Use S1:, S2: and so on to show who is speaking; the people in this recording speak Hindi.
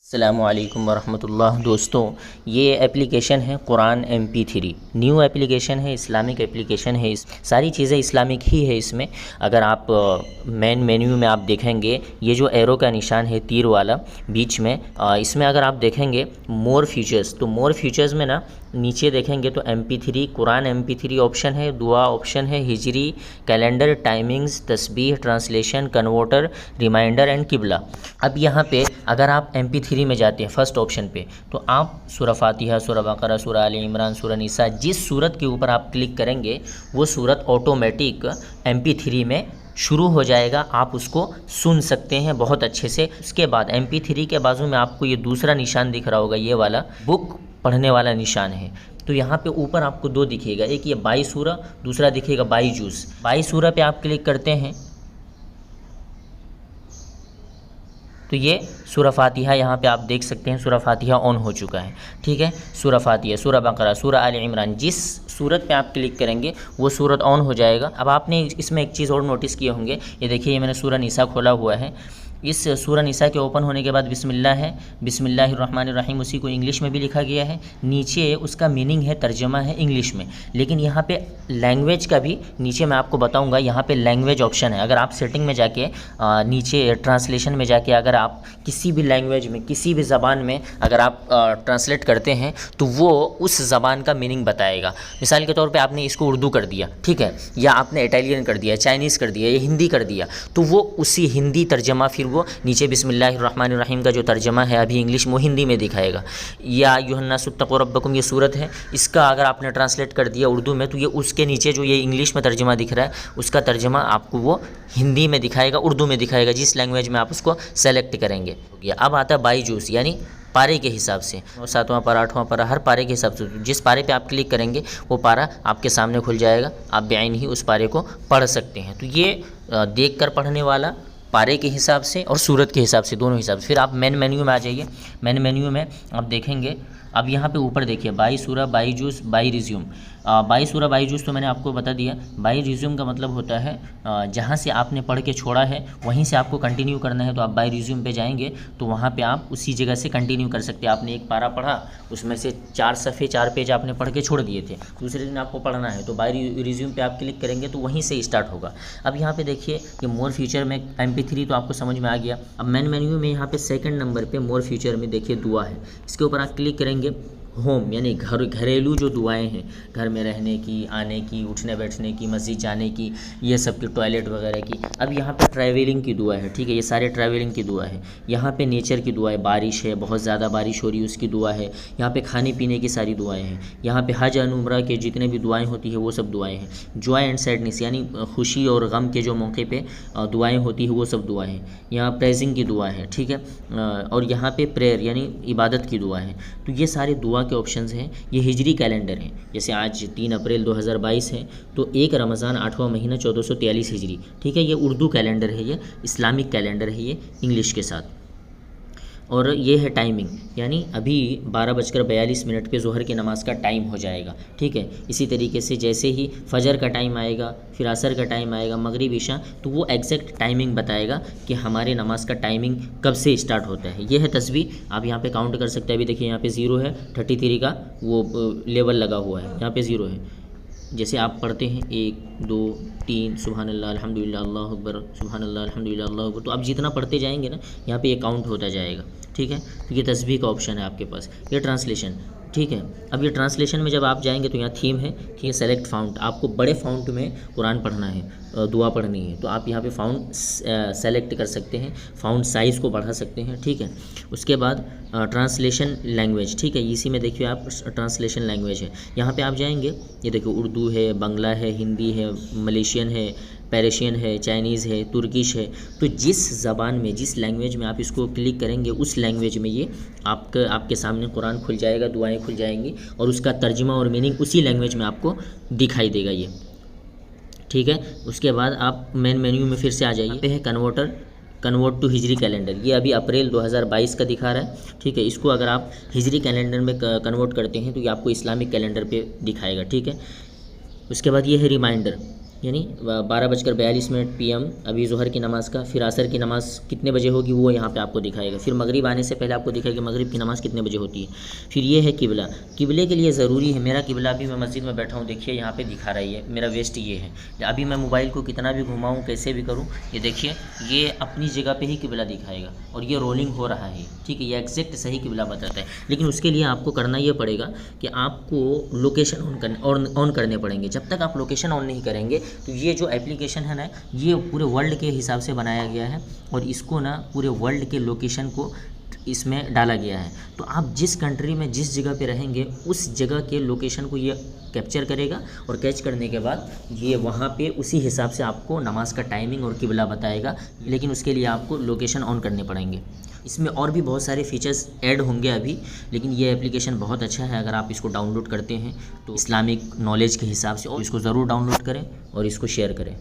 S1: अस्सलामुअलैकुम वरहमतुल्लाह। दोस्तों, ये एप्लीकेशन है कुरान MP3। न्यू एप्लीकेशन है, इस्लामिक एप्लीकेशन है। इस सारी चीज़ें इस्लामिक ही है इसमें। अगर आप मेन मेन्यू में आप देखेंगे, ये जो एरो का निशान है तीर वाला बीच में, इसमें अगर आप देखेंगे मोर फीचर्स, तो मोर फीचर्स में ना नीचे देखेंगे तो MP3 कुरान MP3 ऑप्शन है, दुआ ऑप्शन है, हिजरी, कैलेंडर, टाइमिंग्स, तस्बीह, ट्रांसलेशन, कन्वर्टर, रिमाइंडर एंड किबला। अब यहाँ पे अगर आप MP3 में जाते हैं फर्स्ट ऑप्शन पे, तो आप सूरह फातिहा, सूरह बकरा, सूरह आले इमरान, सूरह निसा, जिस सूरत के ऊपर आप क्लिक करेंगे वो सूरत ऑटोमेटिक MP3 में शुरू हो जाएगा। आप उसको सुन सकते हैं बहुत अच्छे से। उसके बाद MP3 के बाजू में आपको ये दूसरा निशान दिख रहा होगा, ये वाला बुक पढ़ने वाला निशान है। तो यहाँ पे ऊपर आपको दो दिखेगा, एक ये बाई सूरह, दूसरा दिखेगा बाई जूस। बाई सूरह पे आप क्लिक करते हैं तो ये सूरह फातिहा यहाँ पे आप देख सकते हैं, सूरह फातिहा ऑन हो चुका है। ठीक है, सूरह फातिहा, सूरह बकरा, सूरह आले इमरान, जिस सूरत पे आप क्लिक करेंगे वो सूरत ऑन हो जाएगा। अब आपने इसमें एक चीज़ और नोटिस किए होंगे, ये देखिए ये मैंने सूरह निसा खोला हुआ है। इस सूरह निसा के ओपन होने के बाद बिस्मिल्लाह है, बिस्मिल्लाहिर्रहमानिर्रहीम, उसी को इंग्लिश में भी लिखा गया है। नीचे उसका मीनिंग है, तर्जमा है इंग्लिश में, लेकिन यहाँ पे लैंग्वेज का भी नीचे मैं आपको बताऊंगा। यहाँ पे लैंग्वेज ऑप्शन है। अगर आप सेटिंग में जाके नीचे ट्रांसलेशन में जाके अगर आप किसी भी लैंग्वेज में, किसी भी ज़बान में अगर आप ट्रांसलेट करते हैं तो वो उस ज़बान का मीनिंग बताएगा। मिसाल के तौर पे आपने इसको उर्दू कर दिया, ठीक है, या आपने इटालियन कर दिया, चाइनीज़ कर दिया, या हिंदी कर दिया, तो वो उसी हिंदी तर्जमा फिर वो नीचे बिस्मिल्लाहिर्रहमानिर्रहीम का जो तर्जमा है अभी इंग्लिश में हिंदी में दिखाएगा। या अय्युहन्नासुत्तक़ू रब्बकुम, ये सूरत है, इसका अगर आपने ट्रांसलेट कर दिया उर्दू में तो ये उसके नीचे जो ये इंग्लिश में तर्जमा दिख रहा है उसका तर्जमा आपको वो हिंदी में दिखाएगा, उर्दू में दिखाएगा, जिस लैंग्वेज में आप उसको सेलेक्ट करेंगे। अब आता है बाई जूस, यानी पारे के हिसाब से, 7वां पारा, 8वां पारा, हर पारे के हिसाब से जिस पारे पे आप क्लिक करेंगे वो पारा आपके सामने खुल जाएगा। आप बेआइन ही उस पारे को पढ़ सकते हैं। तो ये देख कर पढ़ने वाला पारे के हिसाब से और सूरत के हिसाब से, दोनों हिसाब से। फिर आप मेन मेन्यू में आ जाइए। मेन मेन्यू में आप देखेंगे, अब यहाँ पे ऊपर देखिए बाई सूरह, by juice, by resume. By सूरह, बाई जूस तो मैंने आपको बता दिया। बाई रिज्यूम का मतलब होता है जहाँ से आपने पढ़ के छोड़ा है वहीं से आपको कंटिन्यू करना है। तो आप बाई रिज्यूम पे जाएंगे तो वहाँ पे आप उसी जगह से कंटिन्यू कर सकते हैं। आपने एक पारा पढ़ा, उसमें से 4 सफ़े 4 पेज आपने पढ़ के छोड़ दिए थे, दूसरे दिन आपको पढ़ना है, तो बाई रिज्यूम पे आप क्लिक करेंगे तो वहीं से स्टार्ट होगा। अब यहाँ पे देखिए कि मोर फ्यूचर में MP3 तो आपको समझ में आ गया। अब मेन मेन्यू में यहाँ पे सेकंड नंबर पे मोर फ्यूचर में देखिए दुआ है, इसके ऊपर आप क्लिक करेंगे। होम यानी घरेलू जो दुआएं हैं, घर में रहने की, आने की, उठने बैठने की, मस्जिद जाने की, ये सब की, टॉयलेट वगैरह की। अब यहाँ पे ट्रैवलिंग की दुआ है, ठीक है, ये सारे ट्रैवलिंग की दुआ है। यहाँ पे नेचर की दुआ है, बारिश है, बहुत ज़्यादा बारिश हो रही है उसकी दुआ है। यहाँ पे खाने पीने की सारी दुआएं हैं। यहाँ पे हज और उम्रा के जितने भी दुआएं होती है वो सब दुआएं हैं। जॉय एंड सैडनेस यानी खुशी और गम के जो मौके पे दुआएं होती है वो सब दुआएं हैं। यहाँ प्रेजिंग की दुआ है, ठीक है, और यहाँ पे प्रेयर यानी इबादत की दुआ है। तो ये सारे दुआ के ऑप्शंस हैं। ये हिजरी कैलेंडर हैं, जैसे आज 3 अप्रैल 2022 है तो 1 रमज़ान 8वां महीना 1443 हिजरी, ठीक है। ये उर्दू कैलेंडर है, ये इस्लामिक कैलेंडर है, ये इंग्लिश के साथ। और ये है टाइमिंग, यानी अभी 12:42 पे ज़ोहर की नमाज़ का टाइम हो जाएगा, ठीक है। इसी तरीके से जैसे ही फजर का टाइम आएगा, फिर असर का टाइम आएगा, मगरिब इशा, तो वो एग्जैक्ट टाइमिंग बताएगा कि हमारे नमाज़ का टाइमिंग कब से स्टार्ट होता है। ये है तस्बीह, आप यहाँ पे काउंट कर सकते हैं। अभी देखिए यहाँ पे 0 है, 33 का वो लेवल लगा हुआ है, यहाँ पे 0 है। जैसे आप पढ़ते हैं 1 2 3 सुबहान अल्लाह अल्हम्दुलिल्लाह अल्लाहु अकबर, सुबहान अल्लाह अल्हम्दुलिल्लाह अल्लाहु अकबर, तो आप जितना पढ़ते जाएंगे ना यहाँ पे ये काउंट होता जाएगा, ठीक है। तो ये तस्बीह का ऑप्शन है आपके पास। ये ट्रांसलेशन, ठीक है। अब ये ट्रांसलेशन में जब आप जाएंगे तो यहाँ थीम है, ठीक है, सेलेक्ट फाउंट, आपको बड़े फाउंट में कुरान पढ़ना है, दुआ पढ़नी है, तो आप यहाँ पे फाउंट सेलेक्ट कर सकते हैं, फाउंट साइज़ को बढ़ा सकते हैं, ठीक है। उसके बाद ट्रांसलेशन लैंग्वेज, ठीक है, इसी में देखिए आप ट्रांसलेशन लैंग्वेज है, यहाँ पे आप जाएंगे, ये देखिए उर्दू है, बंगला है, हिंदी है, मलेशियन है, पेरिशियन है, चाइनीज़ है, तुर्किश है। तो जिस ज़बान में, जिस लैंग्वेज में आप इसको क्लिक करेंगे उस लैंग्वेज में ये आपके सामने कुरान खुल जाएगा, दुआएं खुल जाएंगी और उसका तर्जुमा और मीनिंग उसी लैंग्वेज में आपको दिखाई देगा ये, ठीक है। उसके बाद आप मेन मेन्यू में फिर से आ जाइए। पे है कन्वर्ट टू हिजरी कैलेंडर, ये अभी अप्रैल 2022 का दिखा रहा है, ठीक है। इसको अगर आप हिजरी कैलेंडर में कन्वर्ट करते हैं तो ये आपको इस्लामिक कैलेंडर पे दिखाएगा, ठीक है। उसके बाद ये है रिमाइंडर, यानी 12:42 PM अभी ज़ोहर की नमाज़ का, फिर असर की नमाज़ कितने बजे होगी वो यहाँ पे आपको दिखाएगा, फिर मगरिब आने से पहले आपको दिखाएगा मगरिब की नमाज़ कितने बजे होती है। फिर ये है किबला, किबले के लिए ज़रूरी है, मेरा किबला अभी मैं मस्जिद में बैठा हूँ, देखिए यहाँ पे दिखा रही है, मेरा वेस्ट ये है। अभी मैं मोबाइल को कितना भी घुमाऊँ, कैसे भी करूँ, ये देखिए ये अपनी जगह पर ही किबला दिखाएगा और ये रोलिंग हो रहा है, ठीक है, ये एग्जैक्ट सही किबला बताता है। लेकिन उसके लिए आपको करना ये पड़ेगा कि आपको लोकेशन ऑन करने पड़ेंगे। जब तक आप लोकेशन ऑन नहीं करेंगे तो ये जो एप्लीकेशन है ना, ये पूरे वर्ल्ड के हिसाब से बनाया गया है और इसको ना पूरे वर्ल्ड के लोकेशन को इसमें डाला गया है। तो आप जिस कंट्री में जिस जगह पे रहेंगे उस जगह के लोकेशन को ये कैप्चर करेगा और कैच करने के बाद ये वहाँ पे उसी हिसाब से आपको नमाज का टाइमिंग और किबला बताएगा। लेकिन उसके लिए आपको लोकेशन ऑन करने पड़ेंगे। इसमें और भी बहुत सारे फीचर्स ऐड होंगे अभी, लेकिन ये एप्लीकेशन बहुत अच्छा है। अगर आप इसको डाउनलोड करते हैं तो इस्लामिक नॉलेज के हिसाब से, और इसको ज़रूर डाउनलोड करें और इसको शेयर करें।